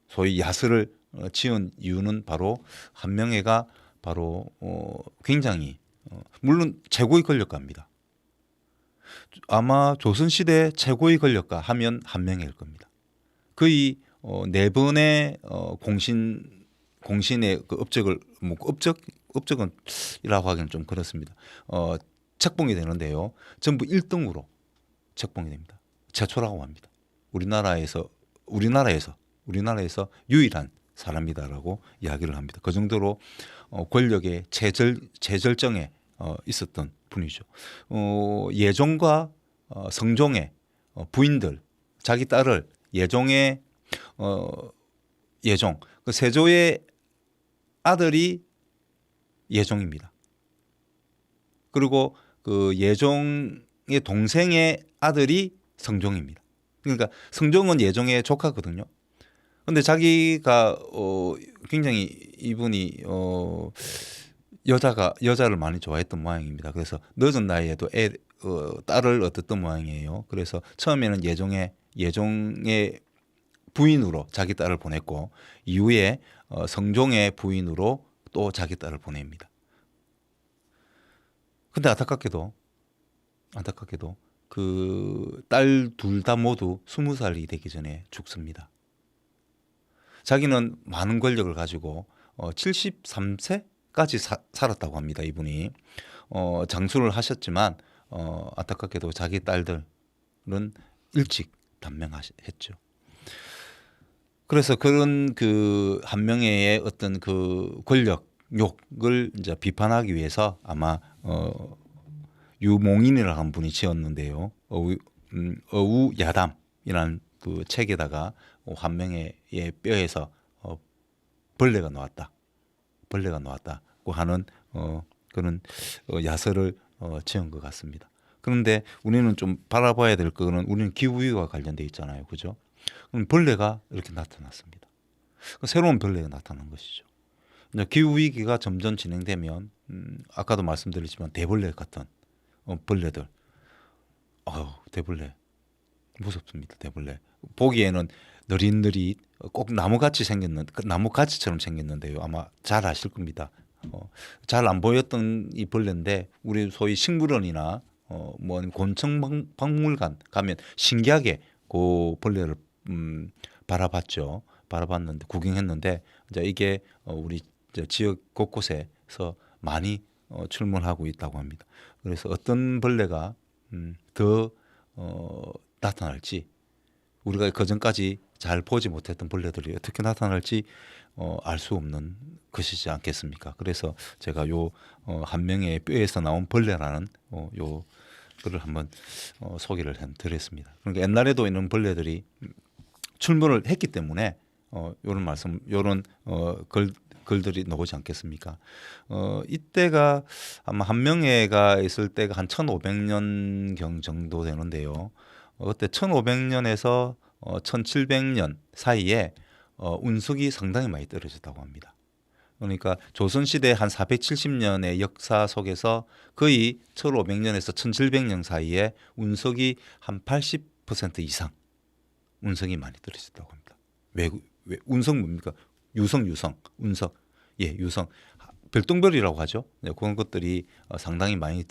소위 야설을 지은 이유는 바로 한명회가 바로 굉장히 물론 최고의 권력가입니다. 아마 조선시대 최고의 권력가 하면 한명회일 겁니다. 거의 네 번의 공신의 그 업적을 뭐 업적은이라고 하기는 좀 그렇습니다. 책봉이 되는데요. 전부 1등으로 책봉이 됩니다. 최초라고 합니다. 우리나라에서 유일한 사람이다라고 이야기를 합니다. 그 정도로 권력의 최절정에 있었던 분이죠. 예종과 성종의 부인들, 자기 딸을 예종의 예종, 그 세조의 아들이 예종입니다. 그리고 그 예종의 동생의 아들이 성종입니다. 그러니까 성종은 예종의 조카거든요. 근데 자기가 굉장히 이분이 여자를 많이 좋아했던 모양입니다. 그래서 늦은 나이에도 딸을 얻었던 모양이에요. 그래서 처음에는 예종의 부인으로 자기 딸을 보냈고 이후에 성종의 부인으로 또 자기 딸을 보냅니다. 근데 안타깝게도 그 딸 둘 다 모두 20살이 되기 전에 죽습니다. 자기는 많은 권력을 가지고 73세까지 살았다고 합니다. 이분이 장수를 하셨지만 안타깝게도 자기 딸들은 일찍 단명했죠. 그래서 그런 그 한명회의 어떤 그 권력욕을 이제 비판하기 위해서 아마 유몽인이라는 한 분이 지었는데요. 어우야담이라는 그 책에다가 한명회의 뼈에서 벌레가 나왔다고 하는 그런 야설을 지은 것 같습니다. 그런데 우리는 좀 바라봐야 될 거는 우리는 기후위기와 관련돼 있잖아요, 그죠? 그럼 벌레가 이렇게 나타났습니다. 새로운 벌레가 나타난 것이죠. 기후위기가 점점 진행되면 아까도 말씀드렸지만 대벌레 같은 벌레들, 대벌레 무섭습니다. 대벌레 보기에는 느릿느릿 꼭 나무가지처럼 생겼는데요. 아마 잘 아실 겁니다. 잘 안 보였던 이 벌레인데 우리 소위 식물원이나 뭐 곤충박물관 가면 신기하게 그 벌레를 바라봤는데 구경했는데 이제 이게 우리 지역 곳곳에서 많이 출몰하고 있다고 합니다. 그래서 어떤 벌레가 더 나타날지 우리가 그전까지 잘 보지 못했던 벌레들이 어떻게 나타날지 알 수 없는 것이지 않겠습니까? 그래서 제가 요 한명회의 뼈에서 나온 벌레라는 요 글을 한번 소개를 드렸습니다. 그러니까 옛날에도 있는 벌레들이 출몰을 했기 때문에 요런 글들이 나오지 않겠습니까? 이때가 아마 한명회가 있을 때가 한 1500년경 정도 되는데요. 그때 1500년에서 1700년 사이에 운석이 상당히 많이 떨어졌다고 합니다. 그러니까 조선시대 한 470년의 역사 속에서 거의 1500년에서 1700년 사이에 운석이 한 80% 이상 운석이 많이 떨어졌다고 합니다. 왜 운석 뭡니까? 유성, 운석, 예, 유성, 별똥별이라고 하죠. 네, 그런 것들이 상당히 많이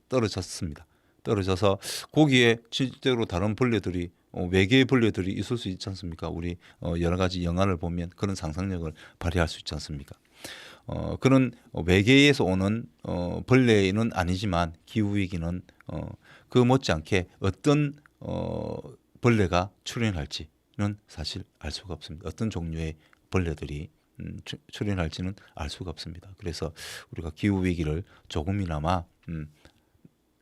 떨어졌습니다. 떨어져서 거기에 실제로 다른 벌레들이 외계의 벌레들이 있을 수 있지 않습니까? 우리 여러 가지 영화를 보면 그런 상상력을 발휘할 수 있지 않습니까? 그런 외계에서 오는 벌레는 아니지만 기후 위기는 그 못지않게 어떤 벌레가 출현할지는 사실 알 수가 없습니다. 어떤 종류의 벌레들이 출현할지는 알 수가 없습니다. 그래서 우리가 기후 위기를 조금이나마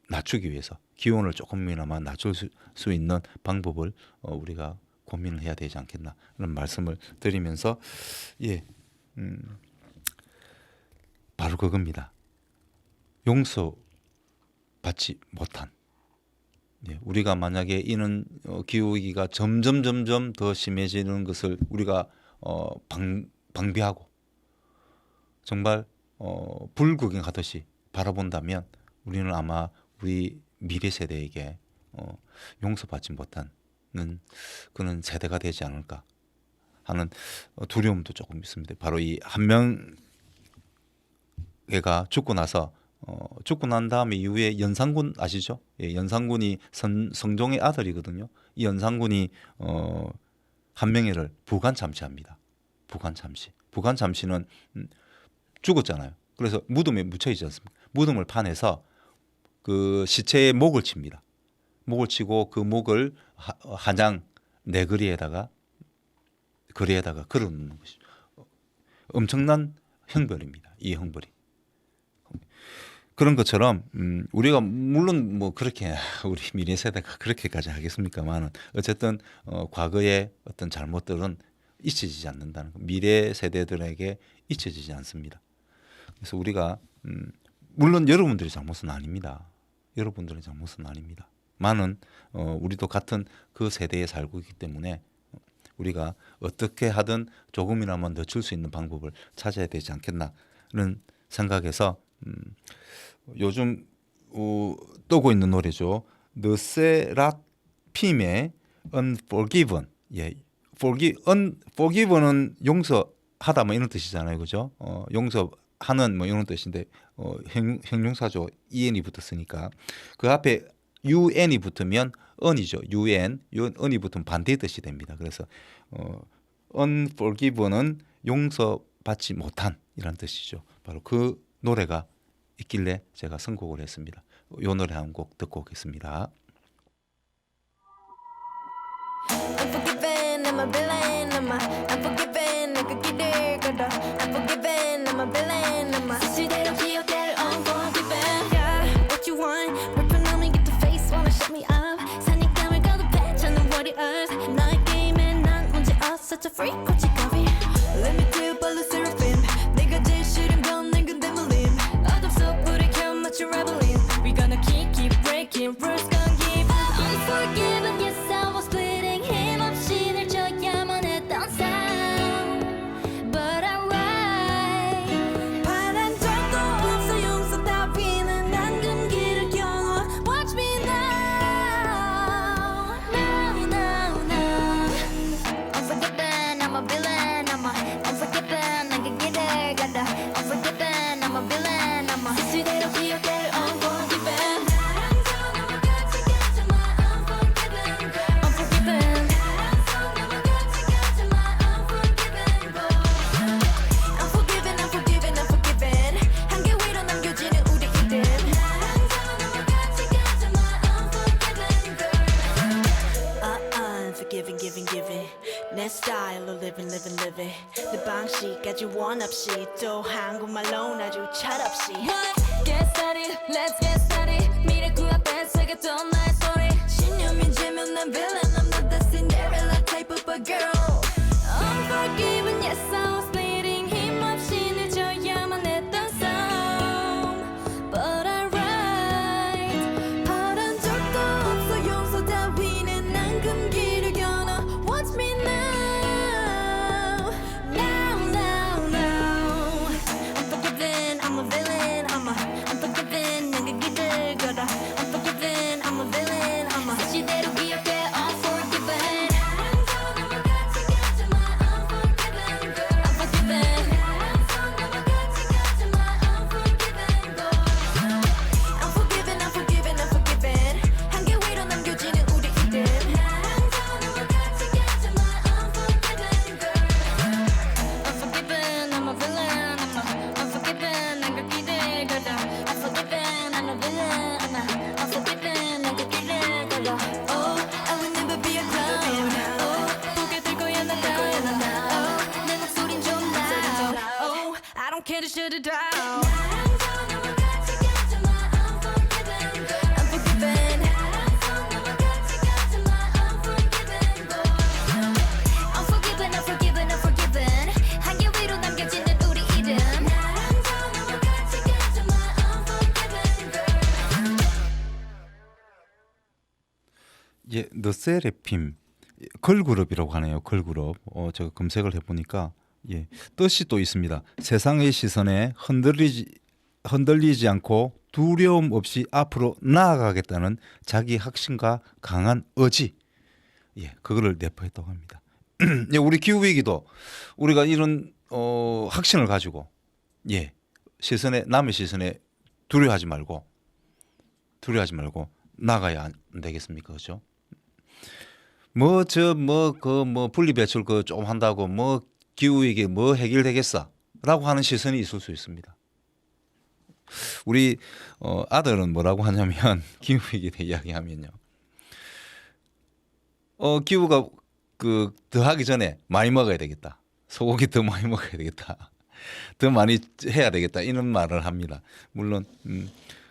낮추기 위해서 기온을 조금이나마 낮출 수 있는 방법을 우리가 고민을 해야 되지 않겠나 하는 말씀을 드리면서 예, 바로 그겁니다. 용서받지 못한 예, 우리가 만약에 이는 기후 위기가 점점 더 심해지는 것을 우리가 방비하고 정말 불구경하듯이 바라본다면 우리는 아마 우리 미래 세대에게 용서받지 못하는 그런 세대가 되지 않을까 하는 두려움도 조금 있습니다. 바로 이 한 명애가 죽고 나서 죽고 난 다음에 이후에 연산군 아시죠? 예, 연산군이 성종의 아들이거든요. 이 연산군이 한 명애를 부관 참시합니다. 부관 참시는 죽었잖아요. 그래서 무덤에 묻혀 있지 않습니까? 무덤을 파내서 그 시체에 목을 칩니다. 목을 치고 그 목을 한양 내거리에다가 걸어놓는 것이죠. 엄청난 형벌입니다. 이 형벌이. 그런 것처럼 우리가 물론 뭐 그렇게 우리 미래 세대가 그렇게까지 하겠습니까만은 어쨌든 과거의 어떤 잘못들은 잊혀지지 않는다는 거. 미래 세대들에게 잊혀지지 않습니다. 그래서 우리가 물론 여러분들의 잘못은 아닙니다. 여러분들의 잘못은 아닙니다. 많은 우리도 같은 그 세대에 살고 있기 때문에 우리가 어떻게 하든 조금이나마 늦출 수 있는 방법을 찾아야 되지 않겠나는 생각에서 요즘 뜨고 있는 노래죠. 느세라핌의 Unforgiven. 예, Unforgiven은 용서하다 뭐 이런 뜻이잖아요, 그죠? 용서하는 뭐 이런 뜻인데 형용사죠. en이 붙었으니까 그 앞에 un이 붙으면 un이죠. un이 붙으면 반대의 뜻이 됩니다. 그래서 Unforgiven은 용서받지 못한 이란 뜻이죠. 바로 그 노래가 있길래 제가 선곡을 했습니다. 이 노래 한 곡 듣고 오겠습니다. Unforgiven, I'm a villain. Unforgiven, 내가 길을 걸어. Unforgiven, I'm a villain. 수시대로 기억될 unforgiven. Yeah, what you want? 불편함이 get the face, wanna shut me up. 산익감을 거듭해 찾는 warriors. 너의 게임에 난 문제 없어, such a freak, 고치가비. Let me tell you about the seraphim. 내가 제일 싫은 건 내 근데 물림. 어둠 속 불을 켜 맞춰 rebelling. We gonna keep breaking rules, gonna give up. Unforgiven, yes I was bleeding. 힘없이 늘 져야만 했던 삶. But I'm right. 바란 적도 없어 용서 따위는 난 금기를 겨눠. Watch me now. Unforgiven, I'm a villain. Unforgiven, 내가 길을 가다. Unforgiven, I'm a villain. 수시대로 기억될 unforgiven. Unforgiven. Unforgiven, unforgiven. 한계 위로 남겨지는 우리 이름. Unforgiving, giving. 내 스타일로 living. 내 방식까지 원 없이 또 한국말로 아주 철없이. Get started, let's get started. 미래 그 앞에 새겼던 나의 소리. 신념이 지면 난 villain. I'm not the Cinderella type of a girl. Unforgiven, yes I was bleeding. 힘없이 늦어야만 했던 싸움. But I'm right. 바란 적도 없어 용서 따위는 난 금기를 겨눠. Watch me now. Now. shut it down. 나랑 너와 같이 가지마 unforgiven girl. Unforgiven. 나랑 너와 같이 가지마 unforgiven boy. Unforgiven, unforgiven, unforgiven. 한개 위로 남겨지는 우리 이름. 나랑 너와 같이 가지마 unforgiven girl. 예, 너세레핌 걸그룹이라고 하네요. 걸그룹. 제가 검색을 해보니까 예, 뜻이 또 있습니다. 세상의 시선에 흔들리지 않고 두려움 없이 앞으로 나아가겠다는 자기 확신과 강한 의지. 예, 그거를 내포했다고 합니다. 예, 우리 기후 위기도 우리가 이런 확신을 가지고 예, 남의 시선에 두려워하지 말고 나가야 안 되겠습니까, 그렇죠? 분리 배출 좀 한다고 기후 위기 해결되겠어라고 하는 시선이 있을 수 있습니다. 우리 아들은 뭐라고 하냐면 기후 위기에 대해 이야기하면요. 기후가 더하기 전에 많이 먹어야 되겠다. 소고기 더 많이 먹어야 되겠다. 더 많이 해야 되겠다. 이런 말을 합니다. 물론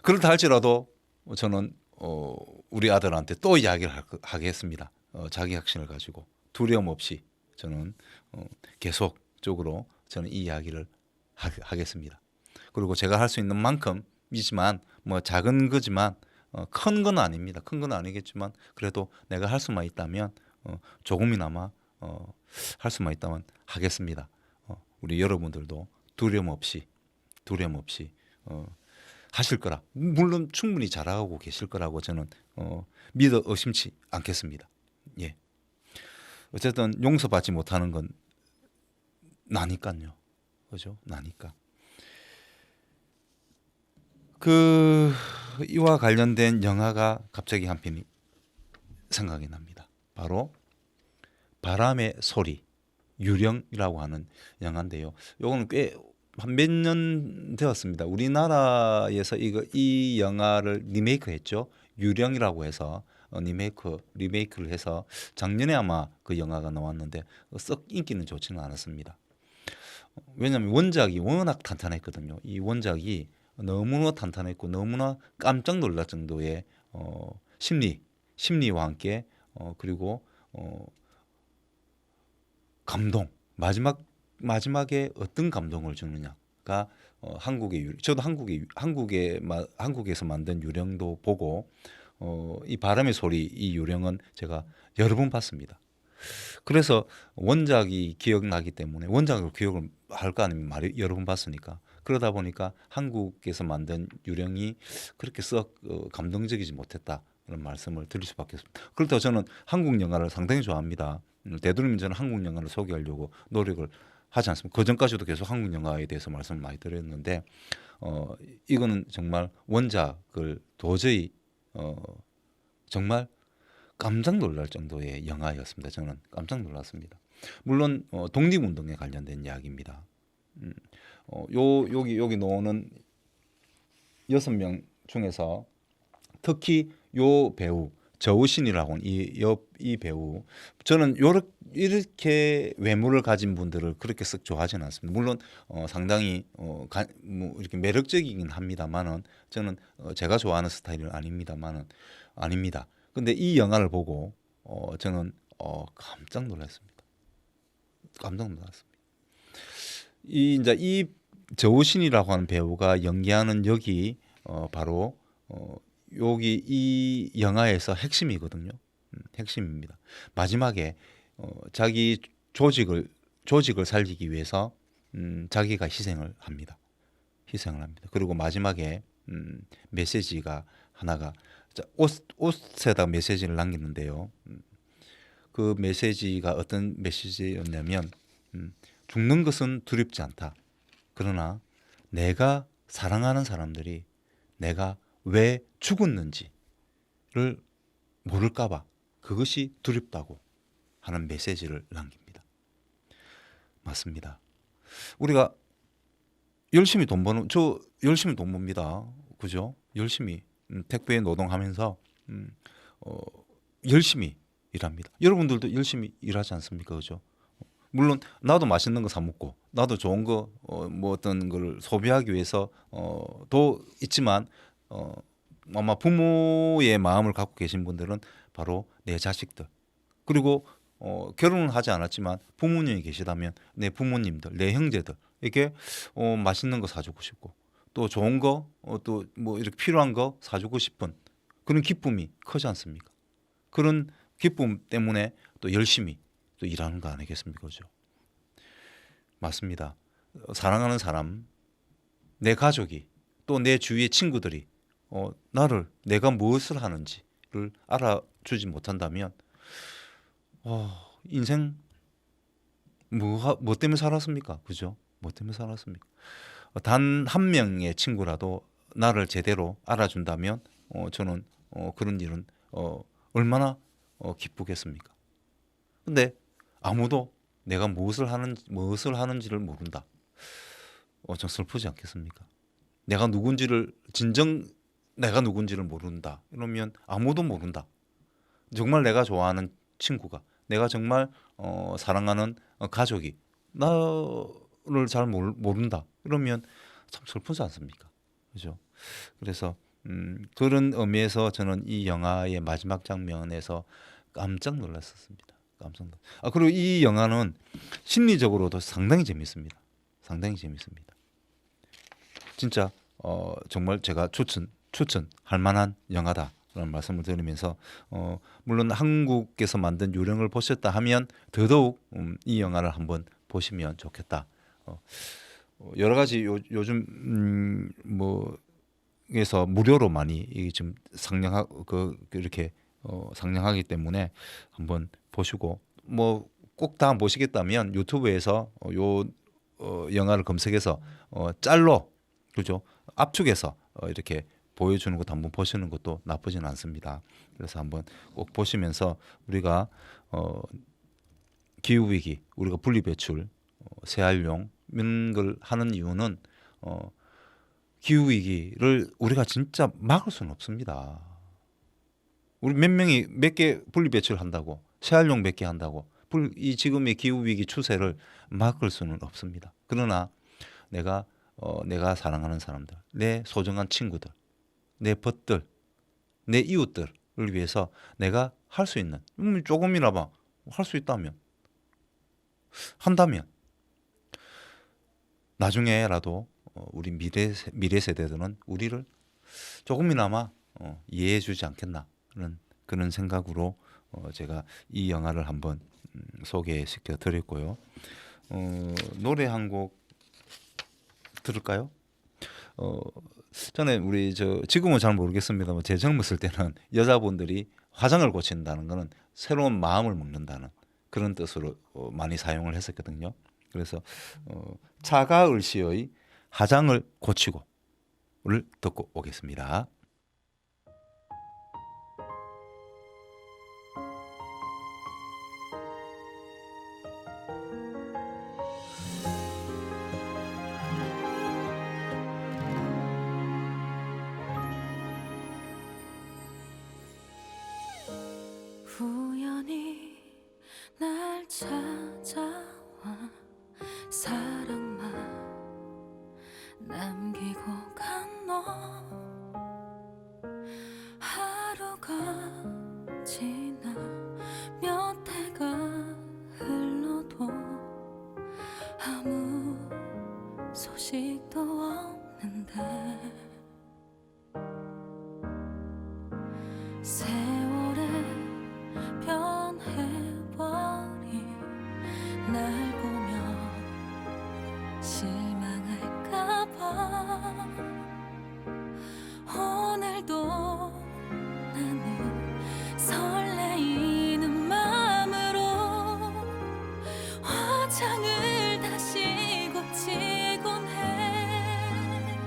그렇다 할지라도 저는 우리 아들한테 또 이야기를 하겠습니다. 자기 확신을 가지고 두려움 없이 저는 계속적으로 저는 이 이야기를 하겠습니다. 그리고 제가 할 수 있는 만큼이지만 작은 거지만 큰 건 아닙니다. 큰 건 아니겠지만 그래도 내가 할 수만 있다면 조금이나마 할 수만 있다면 하겠습니다. 우리 여러분들도 두려움 없이 하실 거라, 물론 충분히 잘하고 계실 거라고 저는 믿어 의심치 않겠습니다. 예. 어쨌든 용서받지 못하는 건 나니까요. 그죠? 나니까. 이와 관련된 영화가 갑자기 한 편이 생각이 납니다. 바로 바람의 소리, 유령이라고 하는 영화인데요. 요거는 꽤 한 몇 년 되었습니다. 우리나라에서 이 영화를 리메이크했죠. 유령이라고 해서 리메이크를 해서 작년에 아마 그 영화가 나왔는데 썩 인기는 좋지는 않았습니다. 왜냐하면 원작이 워낙 탄탄했거든요. 이 원작이 너무나 탄탄했고 너무나 깜짝 놀랄 정도의 심리와 함께 그리고 감동, 마지막에 어떤 감동을 주느냐가 저도 한국에서 만든 유령도 보고 이 바람의 소리, 이 유령은 제가 여러 번 봤습니다. 그래서 원작이 기억나기 때문에 원작을 기억을 할 거 아닙니까? 여러 번 봤으니까. 그러다 보니까 한국에서 만든 유령이 그렇게 썩 감동적이지 못했다, 그런 말씀을 드릴 수밖에 없습니다. 그렇다고 저는 한국 영화를 상당히 좋아합니다. 되도록이면 저는 한국 영화를 소개하려고 노력을 하지 않습니다. 그 전까지도 계속 한국 영화에 대해서 말씀을 많이 드렸는데 이거는 정말 원작을 도저히 정말 깜짝 놀랄 정도의 영화였습니다. 저는 깜짝 놀랐습니다. 물론 독립운동에 관련된 이야기입니다. 여기 나오는 6명 중에서 특히 요 배우 저우신이라고 하는 이 배우, 저는 이렇게 외모를 가진 분들을 그렇게 썩 좋아하지는 않습니다. 물론 상당히 이렇게 매력적이긴 합니다만은 저는 제가 좋아하는 스타일은 아닙니다. 근데 이 영화를 보고 저는 깜짝 놀랐습니다. 이 저우신이라고 하는 배우가 연기하는 역이 바로 여기 이 영화에서 핵심이거든요. 핵심입니다. 마지막에 자기 조직을 살리기 위해서 자기가 희생을 합니다. 그리고 마지막에 메시지가 하나가 옷에다 메시지를 남기는데요. 그 메시지가 어떤 메시지였냐면 죽는 것은 두렵지 않다. 그러나 내가 사랑하는 사람들이 내가 왜 죽었는지를 모를까봐 그것이 두렵다고 하는 메시지를 남깁니다. 맞습니다. 우리가 열심히 돈 법니다. 그죠? 열심히 택배 노동하면서 열심히 일합니다. 여러분들도 열심히 일하지 않습니까? 그죠? 물론 나도 맛있는 거 사 먹고 나도 좋은 거 뭐 어떤 걸 소비하기 위해서 도 있지만 아마 부모의 마음을 갖고 계신 분들은 바로 내 자식들 그리고 결혼은 하지 않았지만 부모님이 계시다면 내 부모님들, 내 형제들 이렇게 맛있는 거 사주고 싶고 또 좋은 거 또 뭐 이렇게 필요한 거 사주고 싶은 그런 기쁨이 크지 않습니까? 그런 기쁨 때문에 또 열심히 또 일하는 거 아니겠습니까? 그죠? 맞습니다. 사랑하는 사람, 내 가족이 또 내 주위의 친구들이 나를 내가 무엇을 하는지를 알아주지 못한다면 인생 뭐 때문에 살았습니까? 그죠? 뭐 때문에 살았습니까? 단 한 명의 친구라도 나를 제대로 알아준다면 저는 그런 일은 얼마나 기쁘겠습니까? 근데 아무도 내가 무엇을 하는지를 모른다. 좀 슬프지 않겠습니까? 내가 누군지를 모른다. 이러면 아무도 모른다. 정말 내가 좋아하는 친구가, 내가 정말 사랑하는 가족이 나를 잘 모른다. 이러면 참 슬프지 않습니까? 그죠? 그래서 그런 의미에서 저는 이 영화의 마지막 장면에서 깜짝 놀랐었습니다. 그리고 이 영화는 심리적으로도 상당히 재밌습니다. 상당히 재밌습니다. 진짜 정말 제가 추천할 만한 영화다라는 말씀을 드리면서 물론 한국에서 만든 유령을 보셨다 하면 더더욱 이 영화를 한번 보시면 좋겠다. 여러 가지 요즘 뭐에서 무료로 많이 지금 상영하고 이렇게 상영하기 때문에 한번 보시고 뭐 꼭 다 보시겠다면 유튜브에서 요 영화를 검색해서 짤로 그죠 압축해서 이렇게 보여주는 것도 한번 보시는 것도 나쁘진 않습니다. 그래서 한번 꼭 보시면서 우리가 기후 위기, 우리가 분리배출, 재활용 이런 걸 하는 이유는 기후 위기를 우리가 진짜 막을 수는 없습니다. 우리 몇 명이 몇 개 분리배출 한다고 재활용 몇 개 한다고 이 지금의 기후 위기 추세를 막을 수는 없습니다. 그러나 내가 사랑하는 사람들, 내 소중한 친구들, 내 벗들, 내 이웃들을 위해서 내가 할 수 있는 조금이나마 할 수 있다면 한다면 나중에라도 우리 미래 세대들은 우리를 조금이나마 이해해주지 않겠나 그런 생각으로 제가 이 영화를 한번 소개시켜 드렸고요. 노래 한 곡 들을까요? 전에 우리 지금은 잘 모르겠습니다만 제 젊었을 때는 여자분들이 화장을 고친다는 거는 새로운 마음을 먹는다는 그런 뜻으로 많이 사용을 했었거든요. 그래서 차가을시의 화장을 고치고를 듣고 오겠습니다. 우연히 날 찾아와 사랑만 남기고 간 너 하루가 지나 몇 해가 흘러도 아무 소식도 없는데 세월에 변해버린 날 보며 실망할까봐 오늘도 나는 설레이는 마음으로 화장을 다시 고치곤 해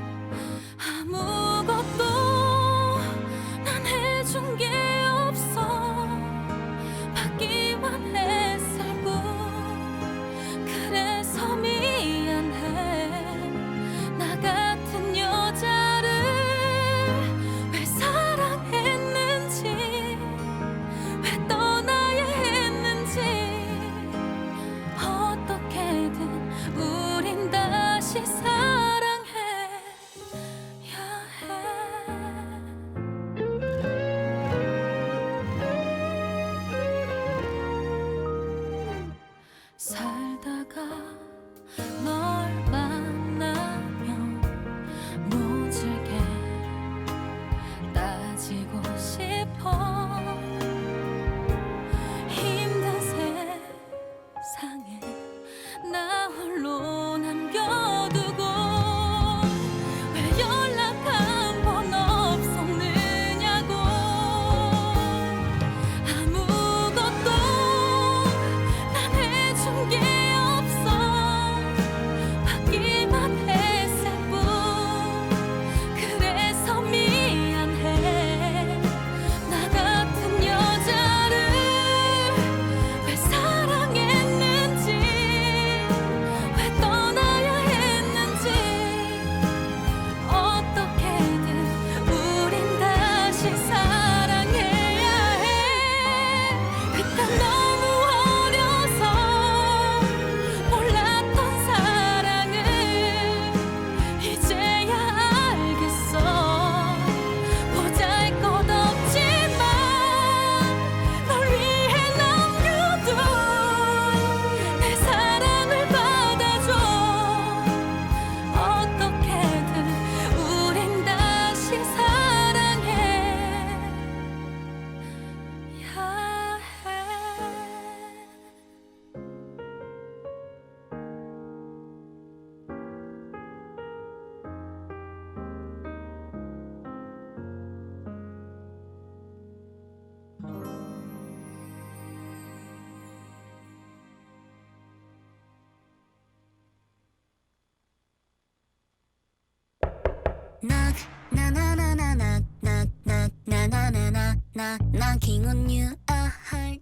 knock na na na na knock knock knock na na na na na knocking on you a heart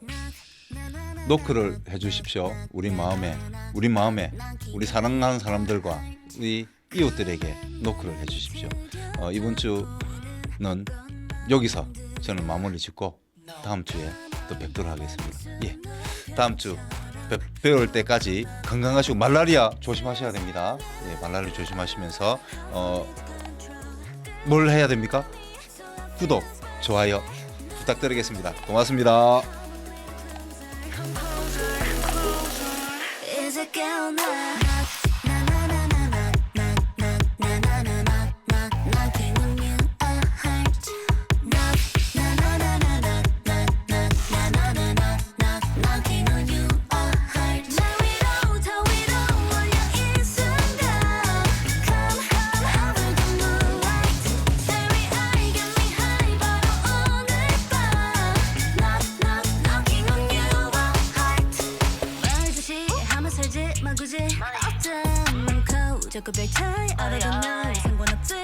knock na na na 노크를 해주십시오. 우리 마음에 우리 사랑하는 사람들과 우리 이웃들에게 노크를 해주십시오. 이번 주는 여기서 저는 마무리 짓고 다음 주에 또 뵙도록 하겠습니다. 예, 다음 주 뵈올 때까지 건강하시고 말라리아 조심하셔야 됩니다. 예, 말라리아 조심하시면서 뭘 해야 됩니까? 구독, 좋아요 부탁드리겠습니다. 고맙습니다. Is it girl now? Na na na na na na na na na na na na knocking on you a heart. Knock na na na na na na na na na na na na knocking on you a heart. 날 위로 더 위로 올려 이 순간. Come come have a good moonlight. Baby I get me high 바로 오늘 밤. Knock knock knocking on you a heart. 말듯이 하면 살지 마 굳이 어떤 많고 자꾸 별 차이 알아도 난 상관없지